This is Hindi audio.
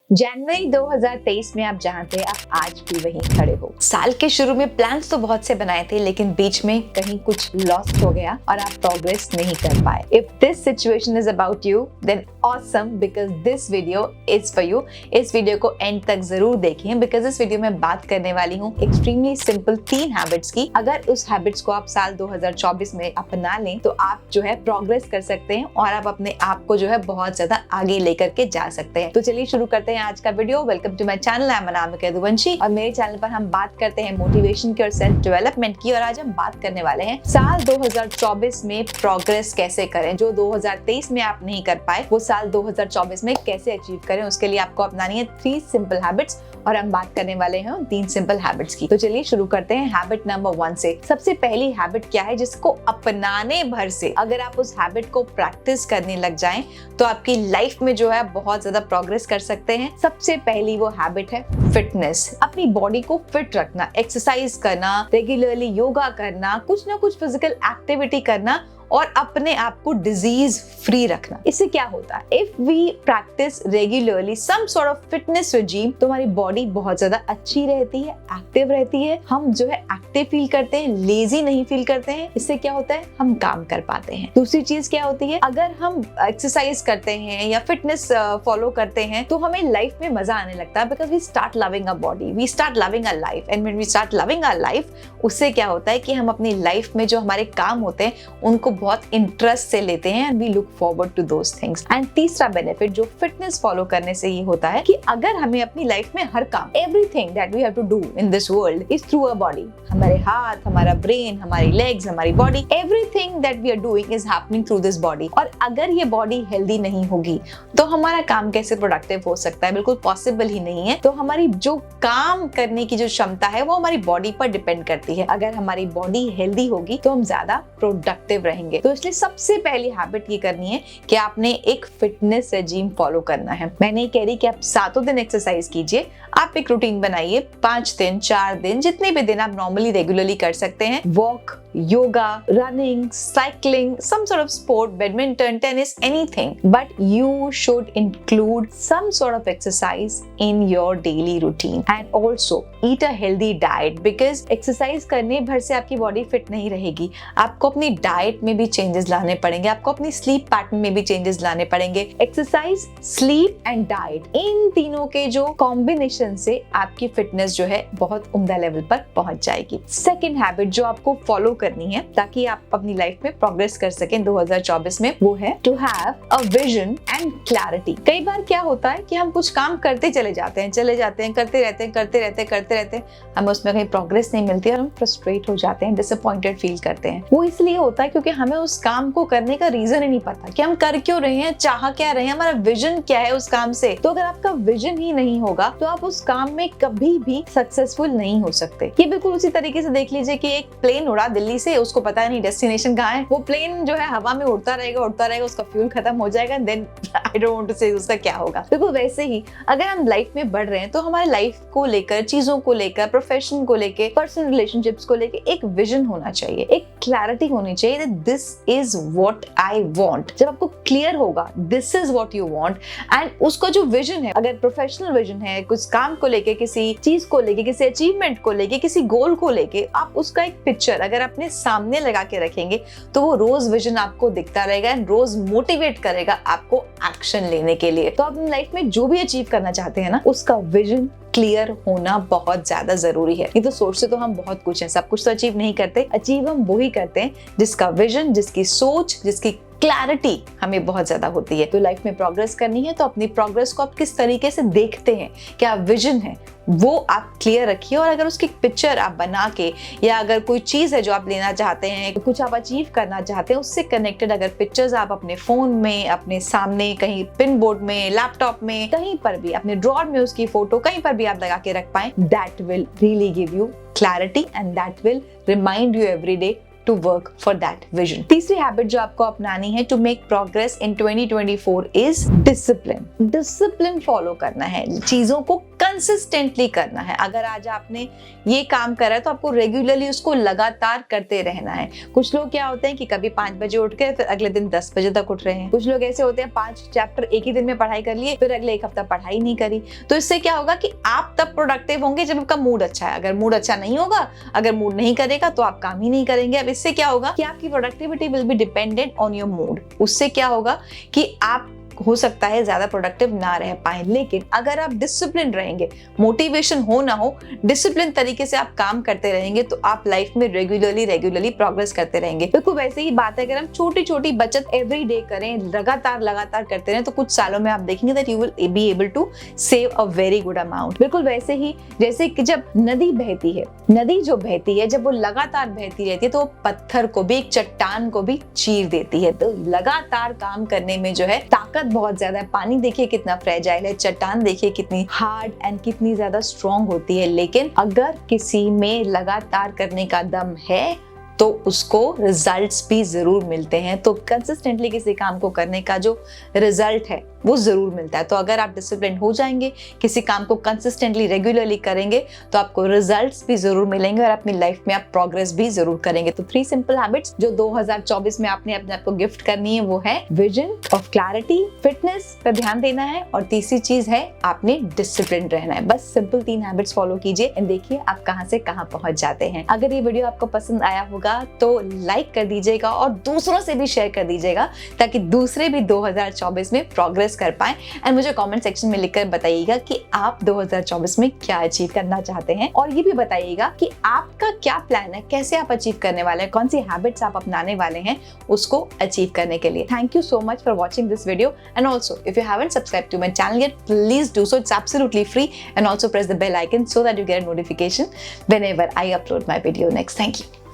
जनवरी 2023 में आप जहाँ थे आप आज भी वहीं खड़े हो। साल के शुरू में प्लान्स तो बहुत से बनाए थे, लेकिन बीच में कहीं कुछ लॉस्ट हो गया और आप प्रोग्रेस नहीं कर पाए। If this situation is about you then awesome, because this video is for you. इस वीडियो को एंड तक जरूर देखें, बिकॉज इस वीडियो में बात करने वाली हूँ एक्सट्रीमली सिंपल 3 हैबिट्स की। अगर उस हैबिट्स को आप साल 2024 में अपना लें तो आप जो है प्रोग्रेस कर सकते हैं और आप अपने आप को जो है बहुत ज्यादा आगे लेकर के जा सकते हैं। तो चलिए शुरू करते हैं आज का video. Welcome to my channel, I am Anamika Yaduvanshi और मेरे चैनल पर हम बात करते हैं मोटिवेशन की और सेल्फ डेवलपमेंट की। और आज हम बात करने वाले हैं साल 2024 में प्रोग्रेस कैसे करें। जो 2023 में आप नहीं कर पाए वो साल 2024 में कैसे अचीव करें, उसके लिए आपको अपनानी है 3 सिंपल हैबिट्स और हम बात करने वाले हैं 3 सिंपल हैबिट्स की। तो चलिए शुरू करते हैं हैबिट नंबर 1 से। सबसे पहली हैबिट क्या है जिसको अपनाने भर से अगर आप उस हैबिट को प्रैक्टिस करने लग जाएं तो आपकी लाइफ में जो है बहुत ज्यादा प्रोग्रेस कर सकते हैं। सबसे पहली वो हैबिट है फिटनेस। अपनी बॉडी को फिट रखना, एक्सरसाइज करना, रेगुलरली योगा करना, कुछ ना कुछ फिजिकल एक्टिविटी करना और अपने आप को डिजीज फ्री रखना। इससे क्या होता है, if we practice regularly some sort of fitness regime तो हमारी बॉडी बहुत ज्यादा अच्छी रहती है, एक्टिव रहती है। हम जो है एक्टिव फील करते हैं, लेजी नहीं फील करते हैं। इससे क्या होता है, हम काम कर पाते हैं। दूसरी चीज क्या होती है, अगर हम एक्सरसाइज करते हैं या फिटनेस फॉलो करते हैं तो हमें लाइफ में मजा आने लगता है, because we start loving our body, we start loving our life. And when we start loving our life, उससे क्या होता है कि हम अपनी लाइफ में जो हमारे काम होते हैं उनको बहुत इंटरेस्ट से लेते हैं and we look forward to those things. And तीसरा बेनिफिट जो फिटनेस फॉलो करने से ये होता है कि अगर हमें अपनी लाइफ में हर काम, everything that we have to do in this world is through our body, हमारे हाथ, हमारा ब्रेन, हमारी लेग्स, हमारी body, everything that we are doing is happening through this body. और अगर ये बॉडी हेल्दी नहीं होगी तो हमारा काम कैसे प्रोडक्टिव हो सकता है, बिल्कुल पॉसिबल ही नहीं है। तो हमारी जो काम करने की जो क्षमता है वो हमारी बॉडी पर डिपेंड करती है। अगर हमारी बॉडी हेल्दी होगी तो हम ज्यादा प्रोडक्टिव रहेंगे। तो इसलिए सबसे पहली हैबिट ये करनी है कि आपने एक फिटनेस रेजिम फॉलो करना है। मैं नहीं कह रही कि आप 7 दिन एक्सरसाइज कीजिए, आप एक रूटीन बनाइए, 5 दिन, 4 दिन, जितने भी दिन आप नॉर्मली रेगुलरली कर सकते हैं। Walk, yoga, running, cycling, some sort of sport, badminton, tennis, anything, but you should include some sort of exercise in your daily routine and also eat a healthy diet, because exercise करने भर से आपकी बॉडी फिट नहीं रहेगी। आपको अपनी डाइट में भी चेंजेस लाने पड़ेंगे, आपको अपनी स्लीप पैटर्न में भी चेंजेस लाने पड़ेंगे। एक्सरसाइज, स्लीप एंड डाइट, इन तीनों के जो कॉम्बिनेशन से आपकी फिटनेस जो है बहुत उम्दा लेवल पर पहुंच जाएगी। सेकेंड हैबिट जो आपको फॉलो करनी है ताकि आप अपनी लाइफ में प्रोग्रेस कर सकें 2024 में, वो है to have a vision and clarity. कई बार क्या होता है कि हम कुछ काम करते चले जाते हैं, करते रहते हैं, हमें उसमें कहीं प्रोग्रेस नहीं मिलती और हम फ्रस्ट्रेट हो जाते हैं, डिसअपॉइंटेड फील करते हैं। वो इसलिए होता है क्योंकि हमें उस काम को करने का रीजन ही नहीं पता कि हम कर क्यों रहे हैं, चाह क्या रहे हैं, हमारा विजन क्या है उस काम से। तो अगर आपका विजन ही नहीं होगा तो आप उस काम में कभी भी सक्सेसफुल नहीं हो सकते। ये बिल्कुल उसी तरीके से देख लीजिए कि एक प्लेन उड़ा दिल्ली से, उसको पता नहीं डेस्टिनेशन कहाँ है, वो प्लेन जो है हवा में उड़ता रहेगा, उसका फ्यूल खत्म हो जाएगा, then I don't want to say उसका क्या होगा। बिल्कुल वैसे ही अगर हम लाइफ में बढ़ रहे हैं तो हमारे लाइफ को लेकर, चीजों को लेकर, प्रोफेशन को लेकर, पर्सनल रिलेशनशिप्स को लेकर एक विजन होना चाहिए, एक क्लैरिटी होनी चाहिए that this is what I want। जब आपको क्लियर होगा this is what you want and उसका जो विजन है, अगर प्रोफेशनल विजन है, कुछ काम को लेके, किसी चीज को लेके, किसी अचीवमेंट को लेके, किसी गोल को लेके, आप उसका एक पिक्चर अगर अपने सामने लगा के रखेंगे तो वो रोज विजन आपको दिखता रहेगा एंड रोज मोटिवेट करेगा आपको एक्शन लेने के लिए। तो आप अपनी लाइफ में जो भी अचीव करना चाहते हैं ना, उसका विजन क्लियर होना बहुत ज्यादा जरूरी है। नहीं तो सोचते तो हम बहुत कुछ है, सब कुछ तो अचीव नहीं करते। अचीव हम वही करते हैं जिसका विजन, जिसकी सोच, जिसकी क्लैरिटी हमें बहुत ज्यादा होती है। तो लाइफ में प्रोग्रेस करनी है तो अपनी प्रोग्रेस को आप किस तरीके से देखते हैं, क्या विजन है, वो आप क्लियर रखिए। और अगर उसकी पिक्चर आप बना के, या अगर कोई चीज है जो आप लेना चाहते हैं, कुछ आप अचीव करना चाहते हैं, उससे कनेक्टेड अगर पिक्चर्स आप अपने फोन में, अपने सामने कहीं पिन बोर्ड में, लैपटॉप में, कहीं पर भी अपने ड्रॉअर में उसकी फोटो कहीं पर भी आप लगा के रख पाए, that will really give you clarity and that will remind you every day to work for that vision। तीसरी हैबिट जो आपको अपनानी है to make progress in 2024 is discipline। Discipline follow करना है, चीजों को कंसिस्टेंटली करना है। अगर आज आपने ये काम करा है तो आपको रेगुलरली उसको लगातार करते रहना है। कुछ लोग क्या होते हैं कि कभी 5 बजे उठ के फिर अगले दिन 10 बजे तक उठ रहे हैं। कुछ लोग ऐसे होते हैं 5 चैप्टर एक ही दिन में पढ़ाई कर लिए, फिर अगले एक हफ्ता पढ़ाई नहीं करी। तो इससे क्या होगा कि आप तब प्रोडक्टिव होंगे जब आपका मूड अच्छा है। अगर मूड अच्छा नहीं होगा, अगर मूड नहीं करेगा तो आप काम ही नहीं करेंगे। अब इससे क्या होगा कि आपकी productivity will be dependent on your mood. उससे क्या होगा कि आप हो सकता है ज्यादा प्रोडक्टिव ना रह पाए। लेकिन अगर आप डिसिप्लिन रहेंगे, मोटिवेशन हो ना हो, डिसिप्लिन तरीके से आप काम करते रहेंगे तो आप लाइफ में रेगुलरली प्रोग्रेस करते रहेंगे। बिल्कुल वैसे ही बात है, अगर हम छोटी छोटी बचत एवरी डे करें, लगातार करते रहें, तो कुछ सालों में आप देखेंगे that you will be able to save a very good amount. बिल्कुल वैसे ही जैसे कि जब नदी बहती है, नदी जो बहती है जब वो लगातार बहती रहती है तो पत्थर को भी, एक चट्टान को भी चीर देती है। तो लगातार काम करने में जो है ताकत बहुत ज्यादा है। पानी देखिए कितना फ्रेजाइल है, चट्टान देखिए कितनी हार्ड एंड कितनी ज्यादा स्ट्रॉन्ग होती है। लेकिन अगर किसी में लगातार करने का दम है तो उसको रिजल्ट्स भी जरूर मिलते हैं। तो कंसिस्टेंटली किसी काम को करने का जो रिजल्ट है वो जरूर मिलता है। तो अगर आप डिसिप्लिन हो जाएंगे, किसी काम को कंसिस्टेंटली रेगुलरली करेंगे तो आपको रिजल्ट्स भी जरूर मिलेंगे और अपनी लाइफ में आप प्रोग्रेस भी जरूर करेंगे। तो 3 सिंपल हैबिट्स जो 2024 में आपने अपने आप को गिफ्ट करनी है वो है विजन ऑफ क्लैरिटी, फिटनेस पर ध्यान देना है और तीसरी चीज है आपने डिसिप्लिन रहना है। बस सिंपल 3 हैबिट्स फॉलो कीजिए एंड देखिए आप कहां से कहां पहुंच जाते हैं। अगर ये वीडियो आपको पसंद आया होगा तो लाइक कर दीजिएगा और दूसरों से भी शेयर कर दीजिएगा ताकि दूसरे भी 2024 में प्रोग्रेस कर पाए। एंड मुझे कमेंट सेक्शन में लिखकर बताइएगा कि आप 2024 में क्या अचीव करना चाहते हैं और ये भी बताइएगा कि आपका क्या प्लान है, कैसे आप अचीव करने वाले हैं, कौन सी हैबिट्स आप अपनाने वाले हैं उसको अचीव करने के लिए। Thank you so much for watching this video and also if you haven't subscribe to my channel yet, please do so. It's absolutely free and also press the bell icon so that you get a notification whenever I upload my video next. Thank you.